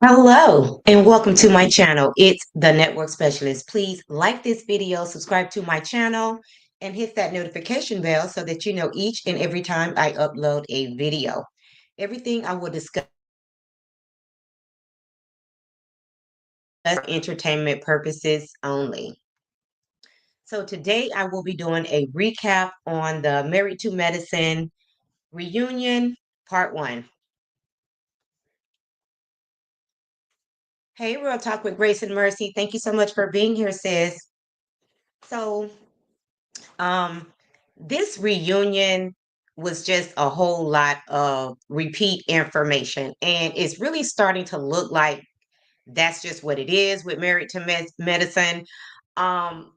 Hello and welcome to my channel. It's the Network Specialist. Please like this video, subscribe to my channel, and hit that notification bell so that you know each and every time I upload a video. Everything I will discuss for entertainment purposes only. So today I will be doing a recap on the Married to Medicine reunion part 1. Hey, Real Talk with Grace and Mercy. Thank you so much for being here, sis. So Um, this reunion was just a whole lot of repeat information, and it's really starting to look like that's just what it is with Married to Medicine.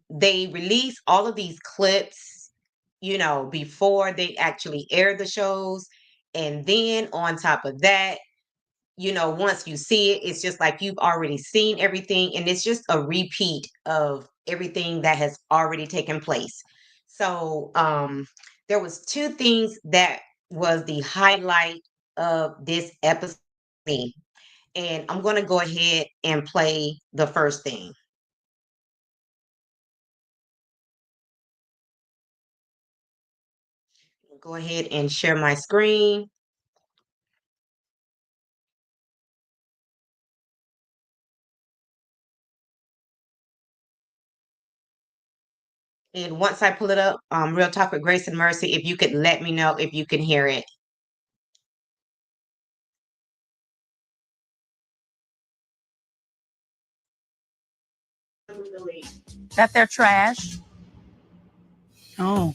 They release all of these clips, before they actually air the shows, and then on top of that, once you see it, it's just like you've already seen everything, and it's just a repeat of everything that has already taken place. So there was two things that was the highlight of this episode, and I'm going to go ahead and play the first thing. Go ahead and share my screen. And once I pull it up, Real Talk with Grace and Mercy, if you could let me know if you can hear it. That they're trash. Oh,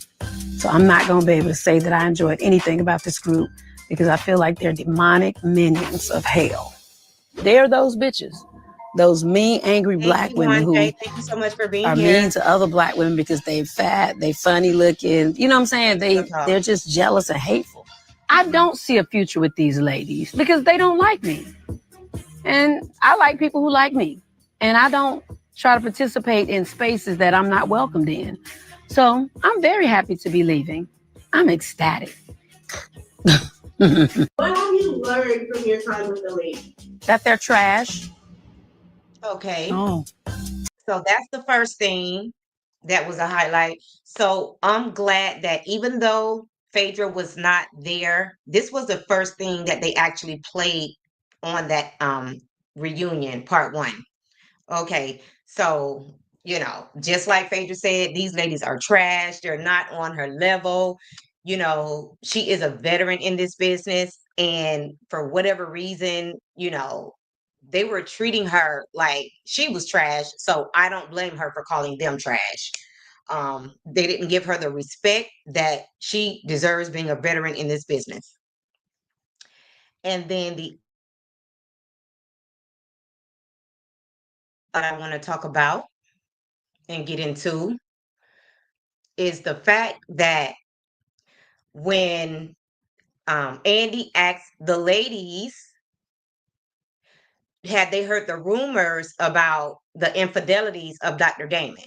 so I'm not going to be able to say that I enjoyed anything about this group because I feel like they're demonic minions of hell. They're those bitches, those mean, angry Thank black you, women Juan who Jay. Thank you so much for being are here. mean to other black women because they fat, they funny looking. You know what I'm saying? Thanks, Real Talk. They're just jealous and hateful. I don't see a future with these ladies because they don't like me. And I like people who like me. And I don't try to participate in spaces that I'm not welcomed in. So I'm very happy to be leaving. I'm ecstatic. What have you learned from your time with the lady? That they're trash. Okay. Oh. So that's the first thing that was a highlight. So I'm glad that even though Phaedra was not there, this was the first thing that they actually played on that reunion part 1. Okay. So, just like Phaedra said, these ladies are trash. They're not on her level. She is a veteran in this business. And for whatever reason, they were treating her like she was trash. So I don't blame her for calling them trash. They didn't give her the respect that she deserves being a veteran in this business. And then that I want to talk about and get into is the fact that when Andy asked the ladies, had they heard the rumors about the infidelities of Dr. Damon?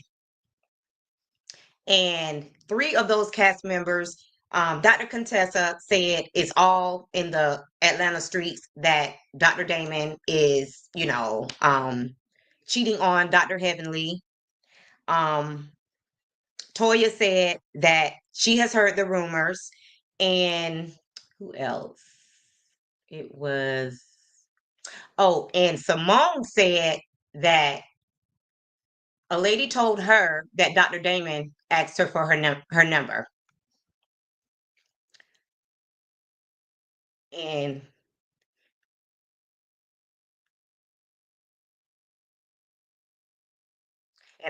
And 3 of those cast members, Dr. Contessa said it's all in the Atlanta streets that Dr. Damon is, cheating on Dr. Heavenly. Um, Toya said that she has heard the rumors. And who else? It was, and Simone said that a lady told her that Dr. Damon asked her for her number. And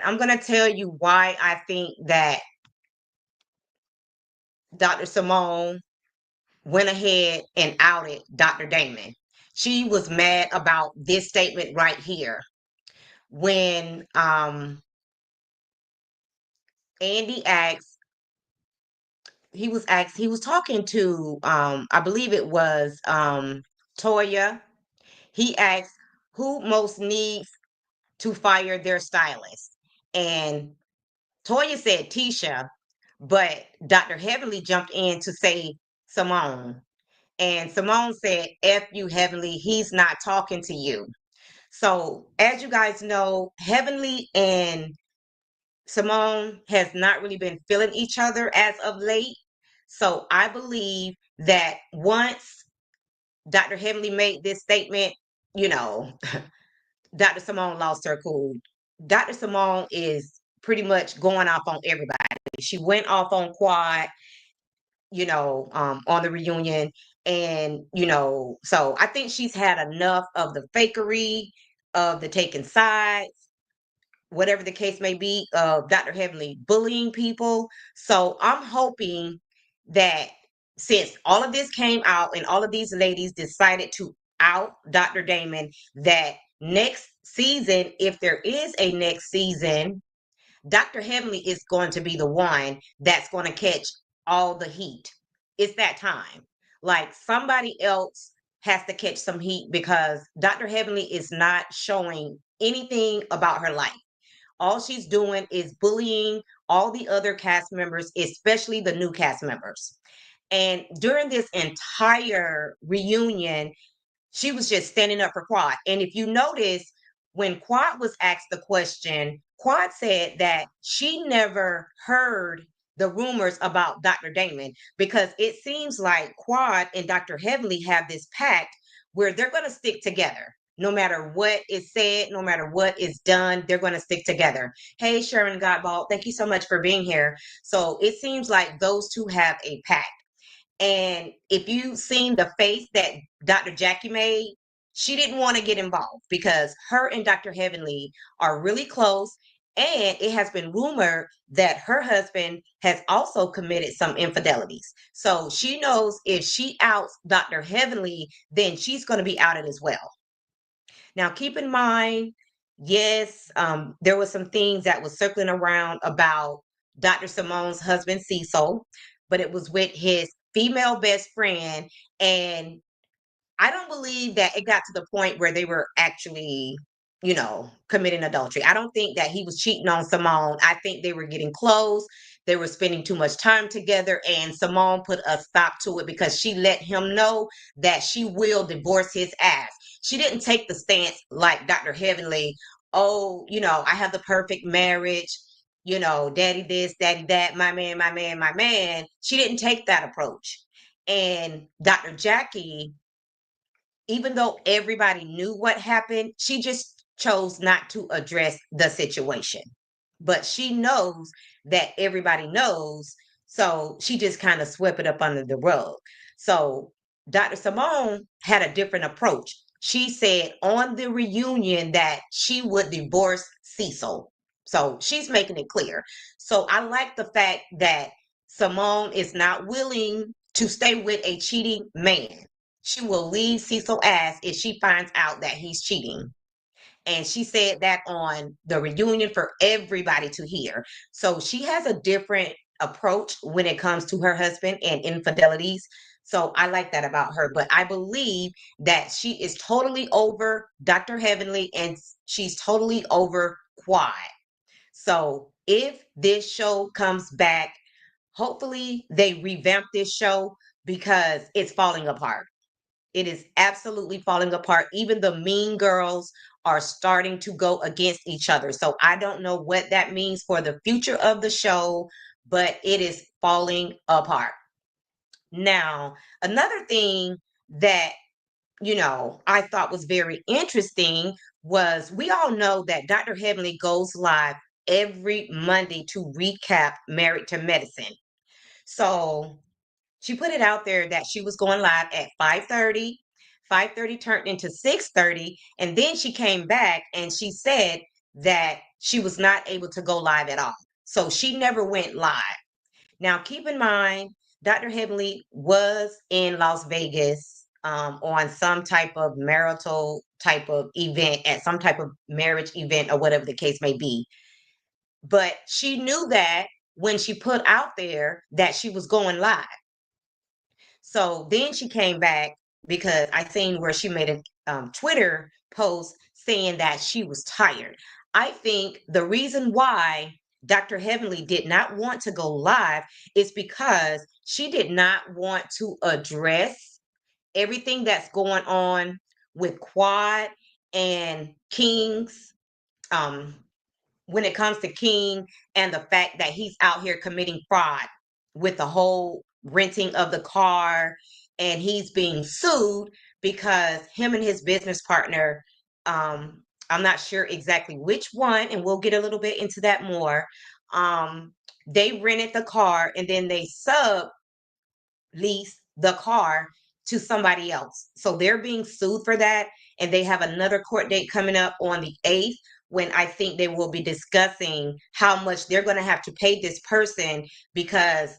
I'm going to tell you why I think that Dr. Simone went ahead and outed Dr. Damon. She was mad about this statement right here. When Andy asked, he was talking to, I believe it was Toya. He asked who most needs to fire their stylist. And Toya said Tisha, but Dr. Heavenly jumped in to say Simone. And Simone said, F you, Heavenly, he's not talking to you. So, as you guys know, Heavenly and Simone has not really been feeling each other as of late. So, I believe that once Dr. Heavenly made this statement, you know, Dr. Simone lost her cool. Dr. Simone is pretty much going off on everybody. She went off on Quad, on the reunion. And, so I think she's had enough of the fakery, of the taking sides, whatever the case may be, of Dr. Heavenly bullying people. So I'm hoping that since all of this came out and all of these ladies decided to out Dr. Damon, that next season, if there is a next season, Dr. Heavenly is going to be the one that's going to catch all the heat. It's that time. Like somebody else has to catch some heat because Dr. Heavenly is not showing anything about her life. All she's doing is bullying all the other cast members, especially the new cast members. And during this entire reunion, she was just standing up for Quad. And if you notice, when Quad was asked the question, Quad said that she never heard the rumors about Dr. Damon because it seems like Quad and Dr. Heavenly have this pact where they're going to stick together. No matter what is said, no matter what is done, they're going to stick together. Hey, Sherman Godball, thank you so much for being here. So it seems like those two have a pact. And if you've seen the face that Dr. Jackie made, she didn't want to get involved because her and Dr. Heavenly are really close. And it has been rumored that her husband has also committed some infidelities. So she knows if she outs Dr. Heavenly, then she's going to be outed as well. Now, keep in mind, yes, there was some things that was circling around about Dr. Simone's husband, Cecil, but it was with his female best friend. And I don't believe that it got to the point where they were actually, committing adultery. I don't think that he was cheating on Simone. I think they were getting close. They were spending too much time together, and Simone put a stop to it because she let him know that she will divorce his ass. She didn't take the stance like Dr. Heavenly, oh, I have the perfect marriage, daddy this, daddy that, my man, my man, my man. She didn't take that approach. And Dr. Jackie, even though everybody knew what happened, she just chose not to address the situation. But she knows that everybody knows, so she just kind of swept it up under the rug. So Dr. Simone had a different approach. She said on the reunion that she would divorce Cecil. So she's making it clear. So I like the fact that Simone is not willing to stay with a cheating man. She will leave Cecil ass if she finds out that he's cheating. And she said that on the reunion for everybody to hear. So she has a different approach when it comes to her husband and infidelities. So I like that about her. But I believe that she is totally over Dr. Heavenly and she's totally over Quad. So if this show comes back, hopefully they revamp this show because it's falling apart. It is absolutely falling apart. Even the mean girls are starting to go against each other. So I don't know what that means for the future of the show, but it is falling apart. Now, another thing that, I thought was very interesting was we all know that Dr. Heavenly goes live every Monday to recap Married to Medicine. So she put it out there that she was going live at 5:30. 5:30 turned into 6:30, and then she came back and she said that she was not able to go live at all. So she never went live. Now, keep in mind, Dr. Heavenly was in Las Vegas on some type of marital type of event, at some type of marriage event, or whatever the case may be. But she knew that when she put out there that she was going live. So then she came back because I seen where she made a Twitter post saying that she was tired. I think the reason why Dr. Heavenly did not want to go live is because she did not want to address everything that's going on with Quad and King's, when it comes to King and the fact that he's out here committing fraud with the whole renting of the car, and he's being sued because him and his business partner, I'm not sure exactly which one, and we'll get a little bit into that more. They rented the car and then they lease the car to somebody else. So they're being sued for that. And they have another court date coming up on the 8th, when I think they will be discussing how much they're going to have to pay this person, because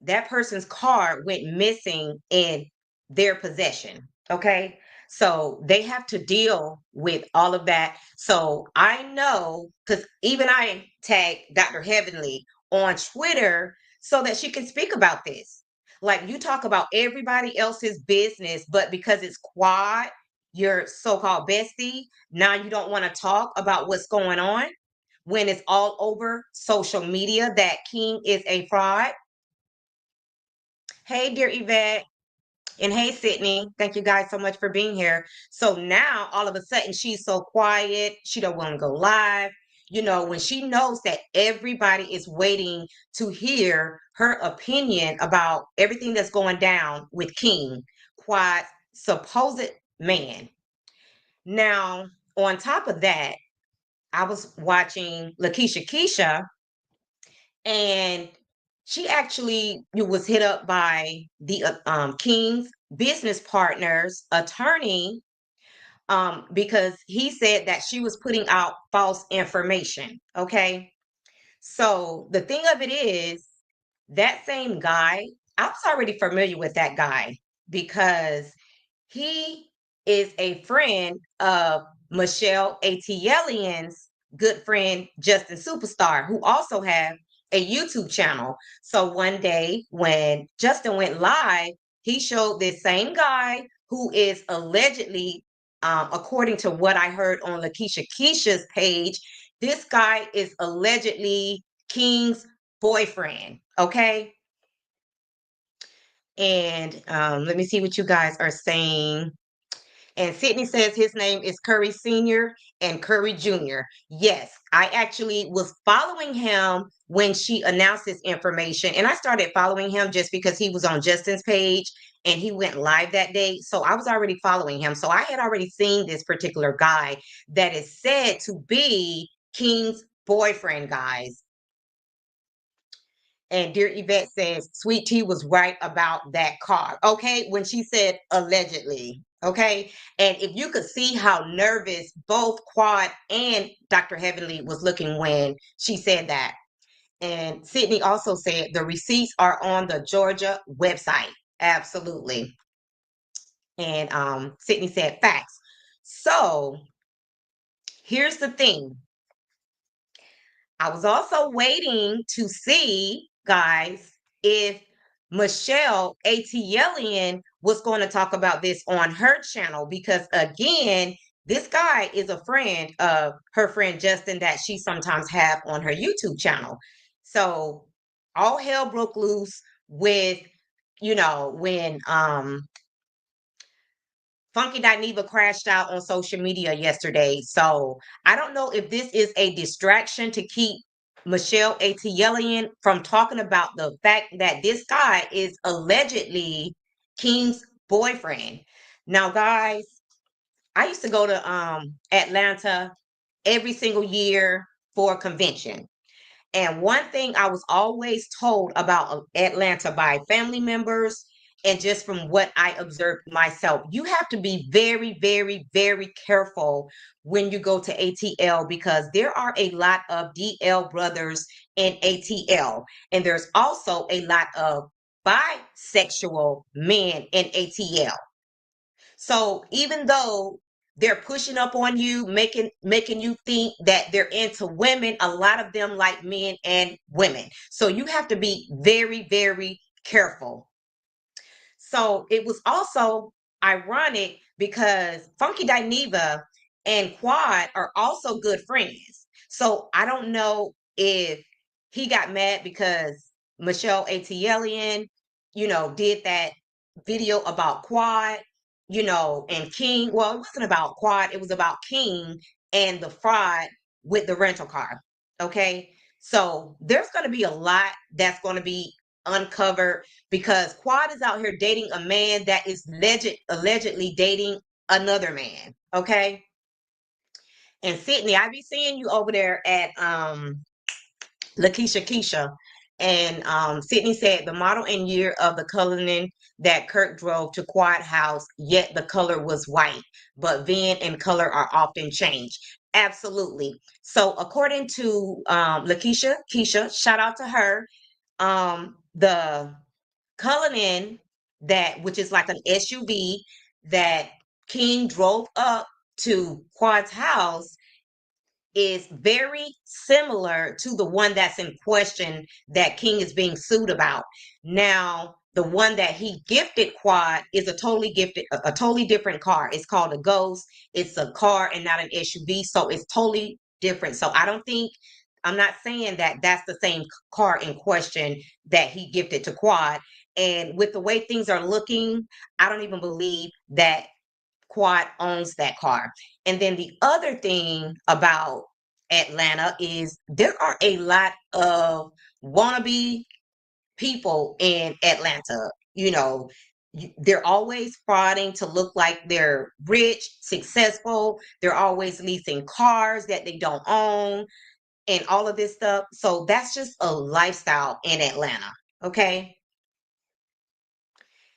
that person's car went missing in their possession. Okay. So they have to deal with all of that. So I know, because even I tagged Dr. Heavenly on Twitter so that she can speak about this. Like, you talk about everybody else's business, but because it's Quad, your so-called bestie, now you don't want to talk about what's going on when it's all over social media that King is a fraud. Hey, dear Yvette. And hey, Sydney. Thank you guys so much for being here. So now all of a sudden she's so quiet. She don't want to go live. You know, when she knows that everybody is waiting to hear her opinion about everything that's going down with King, Quad's supposed man. Now, on top of that, I was watching Lakeisha Keisha, and she actually was hit up by the King's business partner's attorney, because he said that she was putting out false information. Okay. So the thing of it is, that same guy, I was already familiar with that guy because he is a friend of Michelle Atielian's good friend, Justin Superstar, who also have a YouTube channel. So one day when Justin went live, he showed this same guy who is allegedly, according to what I heard on Lakeisha Keisha's page, this guy is allegedly King's boyfriend. Okay. And let me see what you guys are saying. And Sydney says his name is Curry Sr. and Curry Jr. Yes, I actually was following him when she announced this information. And I started following him just because he was on Justin's page and he went live that day. So I was already following him. So I had already seen this particular guy that is said to be King's boyfriend, guys. And dear Yvette says, Sweet Tea was right about that car. Okay. When she said allegedly. Okay. And if you could see how nervous both Quad and Dr. Heavenly was looking when she said that. And Sydney also said the receipts are on the Georgia website. Absolutely. And Sydney said facts. So here's the thing. I was also waiting to see, guys, if Michelle Atielian was going to talk about this on her channel, because again, this guy is a friend of her friend Justin that she sometimes have on her YouTube channel. So all hell broke loose with, when Funky Dineva crashed out on social media yesterday. So I don't know if this is a distraction to keep Michelle Atielian from talking about the fact that this guy is allegedly King's boyfriend. Now, guys, I used to go to Atlanta every single year for a convention. And one thing I was always told about Atlanta by family members and just from what I observed myself, you have to be very, very, very careful when you go to ATL, because there are a lot of DL brothers in ATL. And there's also a lot of bisexual men in ATL. So even though they're pushing up on you, making you think that they're into women, a lot of them like men and women. So you have to be very, very careful. So it was also ironic because Funky Dineva and Quad are also good friends. So I don't know if he got mad because Michelle Atielian, did that video about Quad, and King, well, it wasn't about Quad, it was about King and the fraud with the rental car. Okay. So there's going to be a lot that's going to be uncovered because Quad is out here dating a man that is allegedly dating another man. Okay. And Sydney, I be seeing you over there at Lakeisha Keisha. And Sydney said the model and year of the coloring that Kirk drove to Quad House, yet the color was white, but VIN and color are often changed. Absolutely. So according to Lakeisha Keisha, shout out to her, the Cullinan that which is like an SUV that King drove up to Quad's house is very similar to the one that's in question that King is being sued about. Now, the one that he gifted Quad is a totally different car. It's called a Ghost. It's a car and not an SUV, so it's totally different. So I'm not saying that that's the same car in question that he gifted to Quad. And with the way things are looking, I don't even believe that Quad owns that car. And then the other thing about Atlanta is there are a lot of wannabe people in Atlanta. They're always frauding to look like they're rich, successful. They're always leasing cars that they don't own and all of this stuff. So that's just a lifestyle in Atlanta. Okay.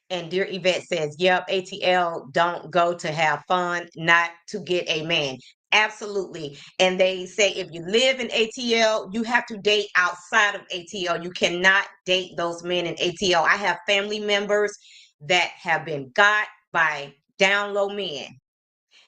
And Dear Yvette says, yep, ATL don't go to have fun, not to get a man. Absolutely. And they say if you live in ATL, you have to date outside of ATL. You cannot date those men in ATL. I have family members that have been got by down low men,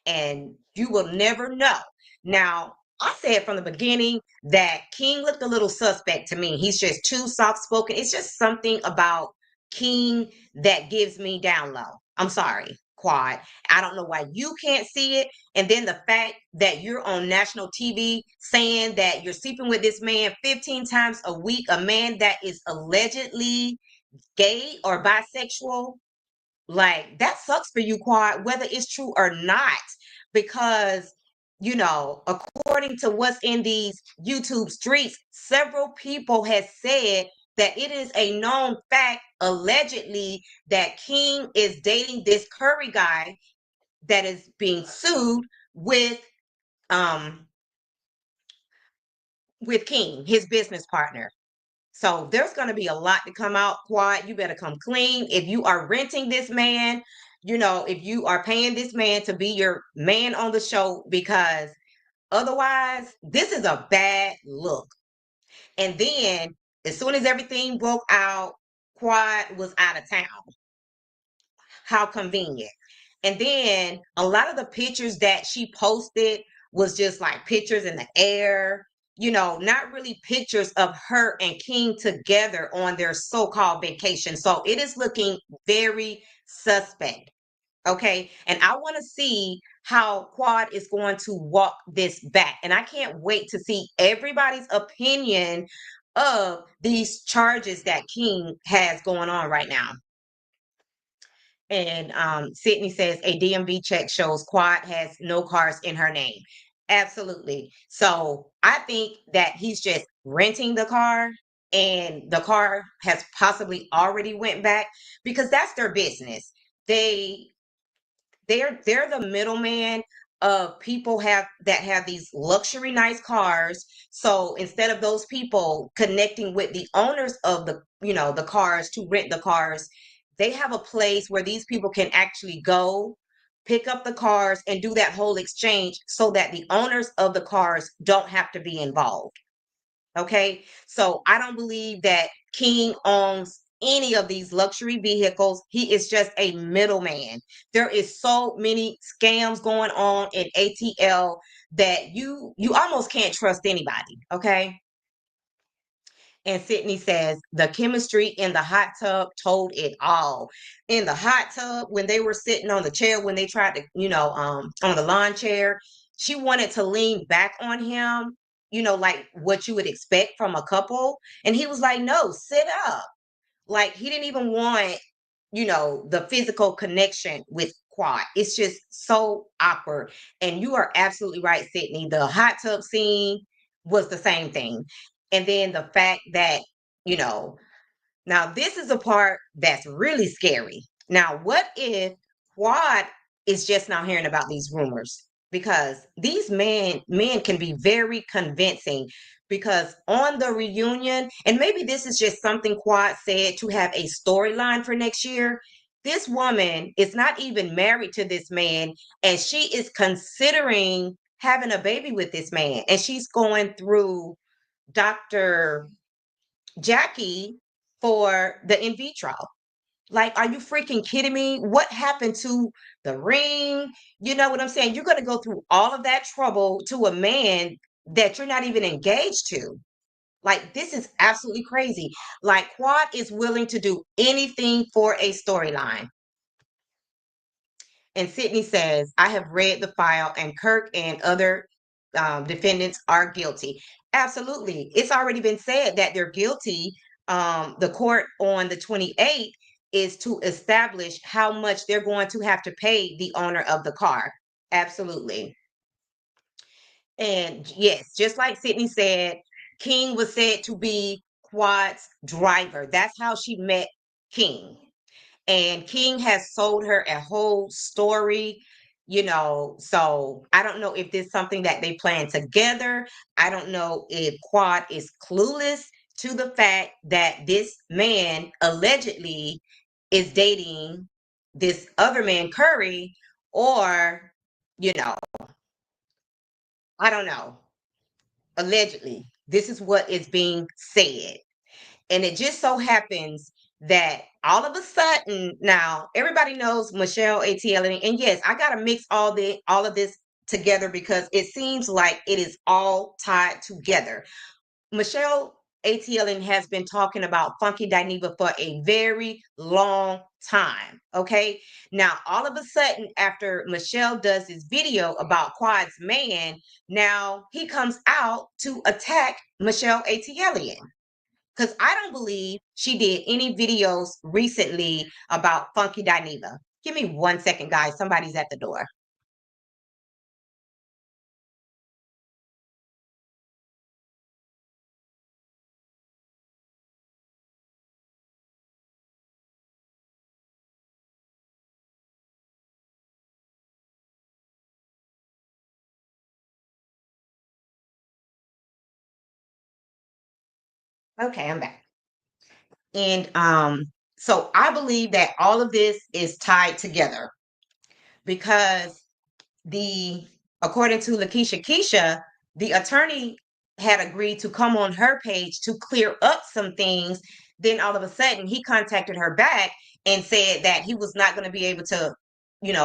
and you will never know. Now, I said from the beginning that King looked a little suspect to me. He's just too soft spoken. It's just something about King that gives me down low. I'm sorry, Quad. I don't know why you can't see it. And then the fact that you're on national TV saying that you're sleeping with this man 15 times a week, a man that is allegedly gay or bisexual, like that sucks for you, Quad, whether it's true or not, because according to what's in these YouTube streets, several people have said that it is a known fact, allegedly, that King is dating this Curry guy that is being sued um with King, his business partner. So there's going to be a lot to come out, Quad. You better come clean. If you are renting this man, if you are paying this man to be your man on the show, because otherwise, this is a bad look. And then, as soon as everything broke out, Quad was out of town. How convenient. And then a lot of the pictures that she posted was just like pictures in the air, not really pictures of her and King together on their so-called vacation. So it is looking very suspect. Okay. And I want to see how Quad is going to walk this back. And I can't wait to see everybody's opinion of these charges that King has going on right now. And Sydney says a DMV check shows Quad has no cars in her name. Absolutely. So I think that he's just renting the car, and the car has possibly already went back because that's their business. They're the middleman of people that have these luxury nice cars. So instead of those people connecting with the owners of the cars to rent the cars, they have a place where these people can actually go pick up the cars and do that whole exchange so that the owners of the cars don't have to be involved. Okay. So I don't believe that King owns any of these luxury vehicles. He is just a middleman. There is so many scams going on in ATL that you almost can't trust anybody. Okay. And Sydney says the chemistry in the hot tub told it all. In the hot tub, when they were sitting on the chair, when they tried to, on the lawn chair, she wanted to lean back on him, like what you would expect from a couple. And he was like, no, sit up. Like he didn't even want, the physical connection with Quad. It's just so awkward. And you are absolutely right, Sydney. The hot tub scene was the same thing. And then the fact that, you know, now this is a part that's really scary. Now, what if Quad is just now hearing about these rumors? Because these men can be very convincing, because on the reunion, and maybe this is just something Quad said to have a storyline for next year. This woman is not even married to this man, and she is considering having a baby with this man, and she's going through Dr. Jackie for the in vitro. Like, are you freaking kidding me? What happened to the ring? You know what I'm saying? You're going to go through all of that trouble to a man that you're not even engaged to. Like, this is absolutely crazy. Like, Quad is willing to do anything for a storyline. And Sydney says, I have read the file, and Kirk and other defendants are guilty. Absolutely. It's already been said that they're guilty. The court on the 28th is to establish how much they're going to have to pay the owner of the car. Absolutely. And yes, just like Sydney said, King was said to be Quad's driver. That's how she met King. And King has sold her a whole story, so I don't know if this is something that they plan together. I don't know if Quad is clueless to the fact that this man allegedly is dating this other man, Curry, or, you know, I don't know. Allegedly, this is what is being said. And it just so happens that all of a sudden, now everybody knows Michelle ATL, and yes, I gotta mix all of this together because it seems like it is all tied together. Michelle ATL has been talking about Funky Dineva for a very long time. Okay. Now, all of a sudden, after Michelle does this video about Quad's man, now he comes out to attack Michelle ATL, because I don't believe she did any videos recently about Funky Dineva. Give me 1 second, guys. Somebody's at the door. Okay, I'm back. And so I believe that all of this is tied together, because the according to Lakeisha Keisha, the attorney had agreed to come on her page to clear up some things. Then all of a sudden he contacted her back and said that he was not going to be able to,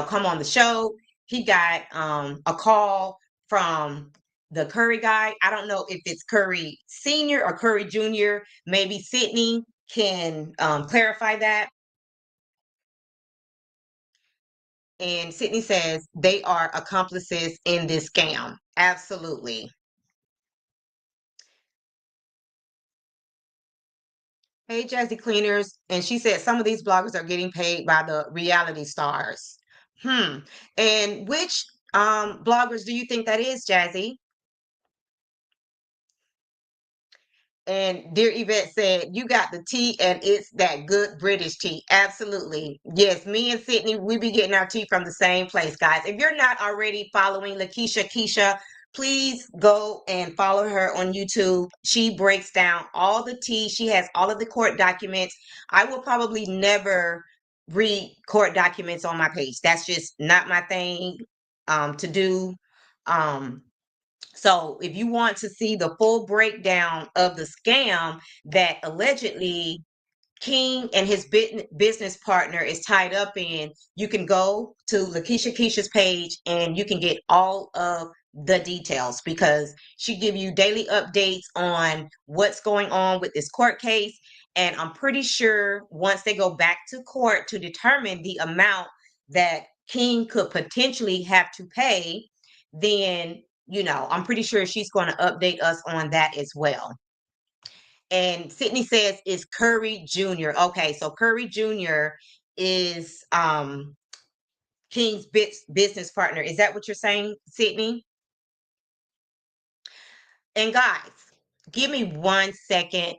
come on the show. He got a call from the Curry guy. I don't know if it's Curry Senior or Curry Junior. Maybe Sydney can clarify that. And Sydney says they are accomplices in this scam. Absolutely. Hey, Jazzy Cleaners. And she said some of these bloggers are getting paid by the reality stars. And which bloggers do you think that is, Jazzy? And dear Yvette said, you got the tea, and it's that good British tea. Absolutely. Yes, me and Sydney, we be getting our tea from the same place, guys. If you're not already following Lakeisha Keisha, please go and follow her on YouTube. She breaks down all the tea. She has all of the court documents. I will probably never read court documents on my page. That's just not my thing to do. So if you want to see the full breakdown of the scam that allegedly King and his business partner is tied up in, you can go to Lakeisha Keisha's page and you can get all of the details, because she give you daily updates on what's going on with this court case. And I'm pretty sure once they go back to court to determine the amount that King could potentially have to pay, then I'm pretty sure she's going to update us on that as well. And Sydney says it's Curry Jr. Okay, so Curry Jr. is King's business partner. Is that what you're saying, Sydney? And guys, give me 1 second.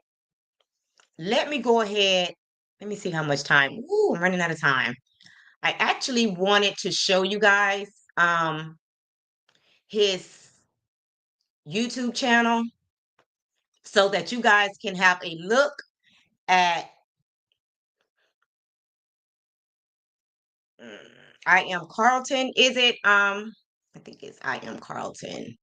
Let me go ahead. Let me see how much time. Ooh, I'm running out of time. I actually wanted to show you guys his YouTube channel so that you guys can have a look at mm, I am Carlton. Is it I think it's I am Carlton.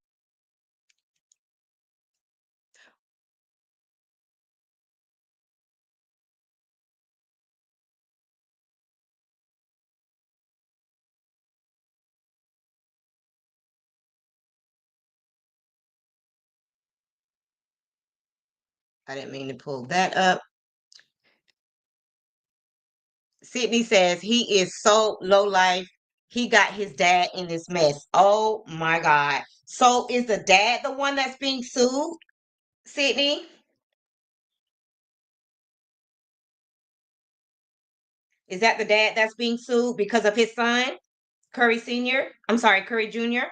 I didn't mean to pull that up. Sydney says he is so low life. He got his dad in this mess. Oh my God. So is the dad the one that's being sued, Sydney? Is that the dad that's being sued because of his son, Curry Sr.? I'm sorry, Curry Jr.?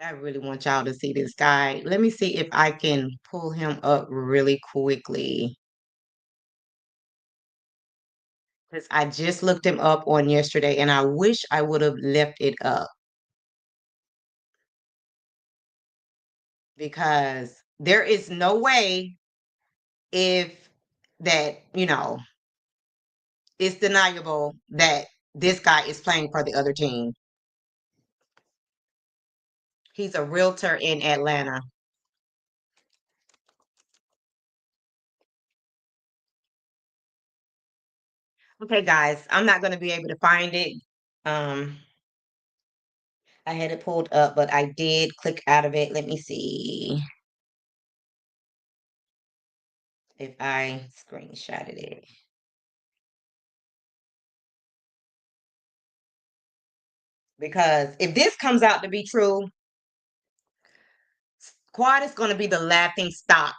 I really want y'all to see this guy. Let me see if I can pull him up really quickly. Because I just looked him up on yesterday and I wish I would have left it up because there is no way if that, it's deniable that this guy is playing for the other team. He's a realtor in Atlanta. Okay, guys, I'm not going to be able to find it. Um, I had it pulled up, but I did click out of it. Let me see if I screenshotted it. Because if this comes out to be true, Quad is going to be the laughing stock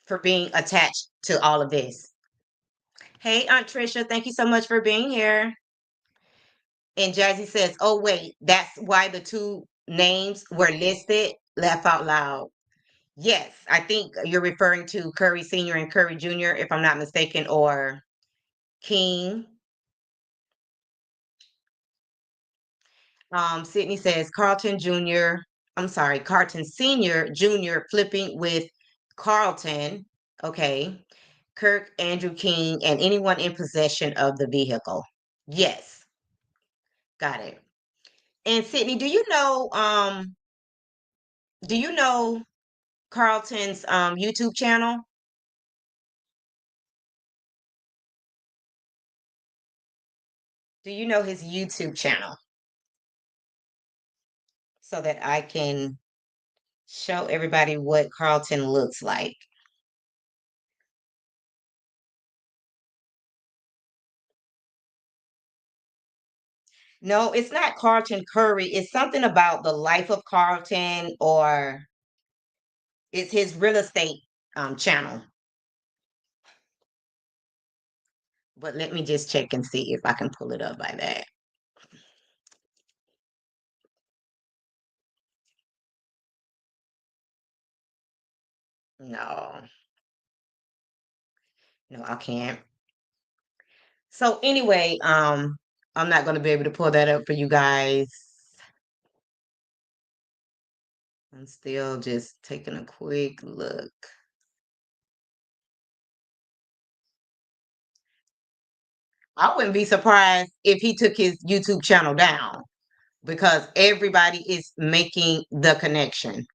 for being attached to all of this. Hey, Aunt Trisha, thank you so much for being here. And Jazzy says, oh, wait, that's why the two names were listed. Laugh out loud. Yes, I think you're referring to Curry Sr. and Curry Jr., if I'm not mistaken, or King. Sydney says Carlton Jr. I'm sorry, Carlton Sr. Jr. flipping with Carlton. Okay. Kirk, Andrew King, and anyone in possession of the vehicle. Yes, got it. And Sydney, do you know Carlton's YouTube channel? Do you know his YouTube channel? So that I can show everybody what Carlton looks like. No, it's not Carlton Curry. It's something about the life of Carlton, or it's his real estate channel. But let me just check and see if I can pull it up by that. No, no, I can't. So anyway, I'm not going to be able to pull that up for you guys. I'm still just taking a quick look. I wouldn't be surprised if he took his YouTube channel down because everybody is making the connection.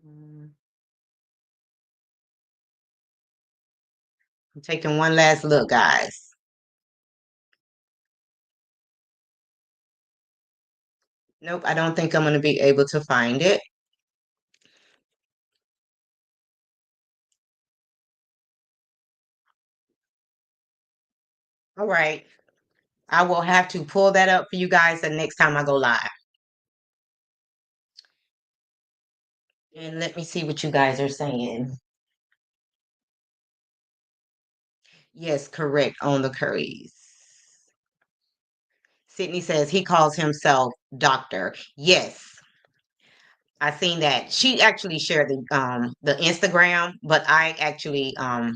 Mm, I'm taking one last look, guys. Nope, I don't think I'm going to be able to find it. All right. I will have to pull that up for you guys the next time I go live. And let me see what you guys are saying. Yes, correct on the curries. Sydney says he calls himself Doctor. Yes, I seen that. She actually shared the Instagram, but I actually mhm.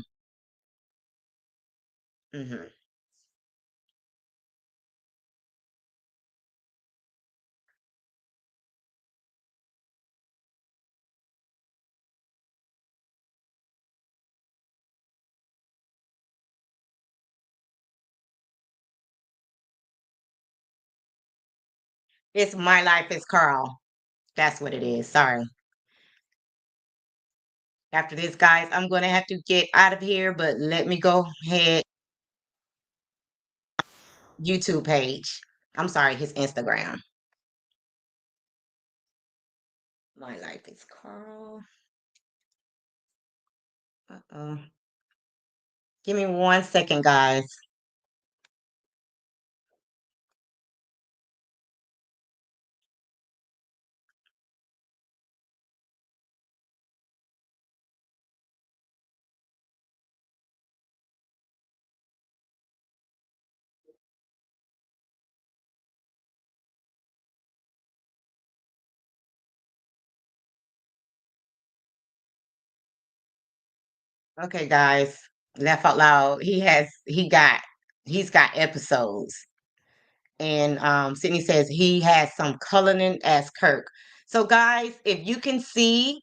It's My Life is Carl. That's what it is. Sorry. After this, guys, I'm gonna have to get out of here, but let me go ahead. YouTube page. I'm sorry, his Instagram. My Life is Carl. Uh-oh. Give me 1 second, guys. Okay, guys. Laugh out loud. He's got episodes. And Sydney says he has some Cullinan as Kirk. So guys, if you can see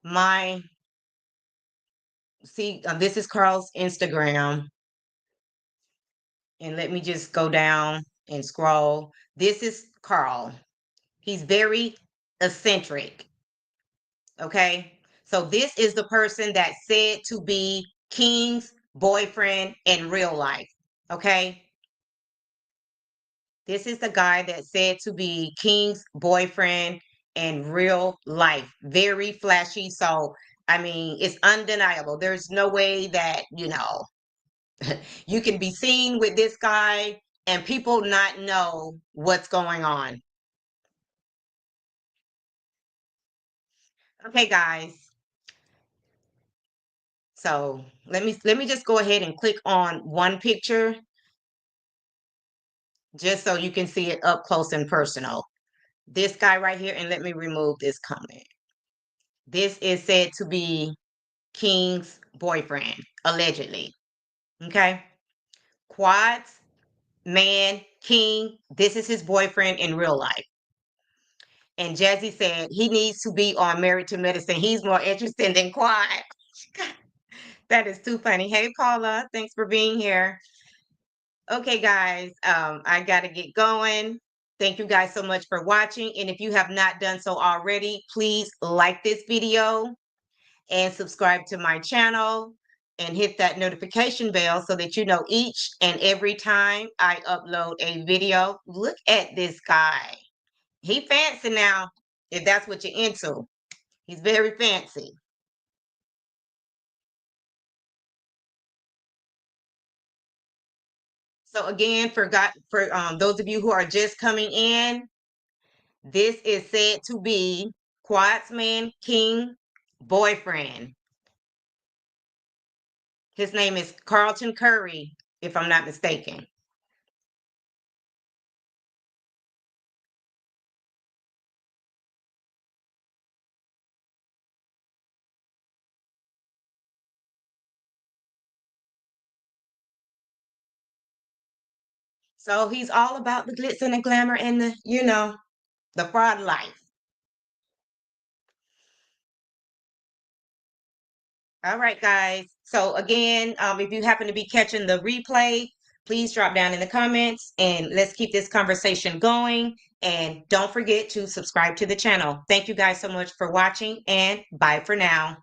my this is Carl's Instagram. And let me just go down and scroll. This is Carl. He's very eccentric. Okay. So this is the person that's said to be King's boyfriend in real life. Okay. This is the guy that's said to be King's boyfriend in real life. Very flashy. So, I mean, it's undeniable. There's no way that, you can be seen with this guy and people not know what's going on. Okay, guys. So let me just go ahead and click on one picture just so you can see it up close and personal. This guy right here, and let me remove this comment. This is said to be King's boyfriend, allegedly. Okay. Quads, man, King, this is his boyfriend in real life. And Jazzy said he needs to be on Married to Medicine. He's more interesting than Quad. That is too funny. Hey, Paula, thanks for being here. Okay, guys, I got to get going. Thank you guys so much for watching. And if you have not done so already, please like this video and subscribe to my channel and hit that notification bell so that you know each and every time I upload a video. Look at this guy. He fancy now, if that's what you're into. He's very fancy. So again, for those of you who are just coming in, this is said to be Quadsman King boyfriend. His name is Carlton Curry, if I'm not mistaken. So he's all about the glitz and the glamour and the fraud life. All right, guys. So again, if you happen to be catching the replay, please drop down in the comments and let's keep this conversation going. And don't forget to subscribe to the channel. Thank you guys so much for watching and bye for now.